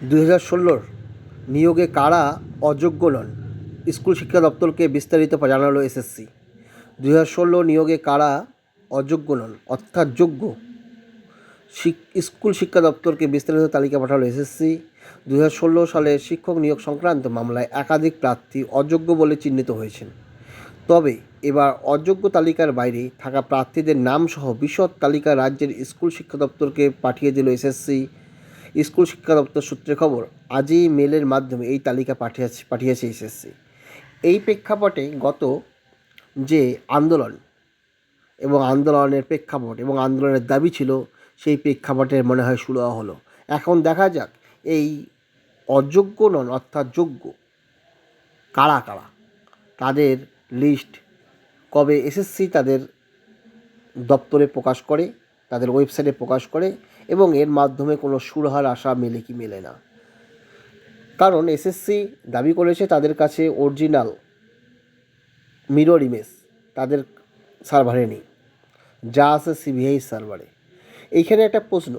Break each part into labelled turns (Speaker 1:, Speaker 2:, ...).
Speaker 1: 2016 নিয়োগে কারা অযোগ্য নন, স্কুল শিক্ষা দপ্তরকে বিস্তারিত জানালো এসএসসি। 2016 নিয়োগে কারা অযোগ্য নন অর্থাৎ যোগ্য, স্কুল শিক্ষা দপ্তরকে বিস্তারিত তালিকা পাঠালো এসএসসি। 2016 সালের শিক্ষক নিয়োগ সংক্রান্ত মামলায় একাধিক প্রার্থী অযোগ্য বলে চিহ্নিত হয়েছেন। তবে এবার অযোগ্য তালিকার বাইরে থাকা প্রার্থীদের নামসহ বিশদ তালিকা রাজ্যের স্কুল শিক্ষা দপ্তরকে পাঠিয়ে দিল এসএসসি। স্কুল শিক্ষা দপ্তর সূত্রে খবর, আজই মেলের মাধ্যমে এই তালিকা পাঠিয়েছে এসএসসি। এই প্রেক্ষাপটে গত যে আন্দোলন এবং আন্দোলনের প্রেক্ষাপট এবং আন্দোলনের দাবি ছিল, সেই প্রেক্ষাপটের মনে হয় সুরাহা হলো। এখন দেখা যাক এই অযোগ্য নন অর্থাৎ যোগ্য কারা কারা, তাদের লিস্ট কবে এসএসসি তাদের দপ্তরে প্রকাশ করে, তাদের ওয়েবসাইটে প্রকাশ করে, এবং এর মাধ্যমে কোনো সুরাহার আশা মেলে কি মেলে না। কারণ এসএসসি দাবি করেছে তাদের কাছে অরিজিনাল মিরর ইমেজ তাদের সার্ভারে নেই, যা আছে সিবিআই সার্ভারে। এইখানে একটা প্রশ্ন,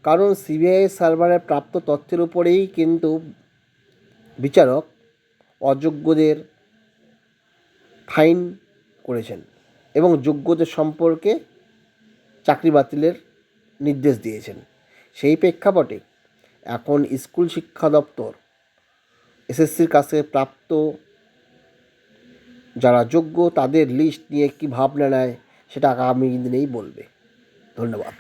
Speaker 1: কারণ সিবিআই সার্ভারে প্রাপ্ত তথ্যের উপরেই কিন্তু বিচারক অযোগ্যদের ফাইন করেছেন এবং যোগ্যদের সম্পর্কে চাকরি বাতিলের নির্দেশ দিয়েছেন। সেই প্রেক্ষাপটে এখন স্কুল শিক্ষা দপ্তর এসএসসির কাছে প্রাপ্ত যারা যোগ্য তাদের লিস্ট নিয়ে কী ভাবনা নেয় সেটা আগামী দিনেই বলবে। ধন্যবাদ।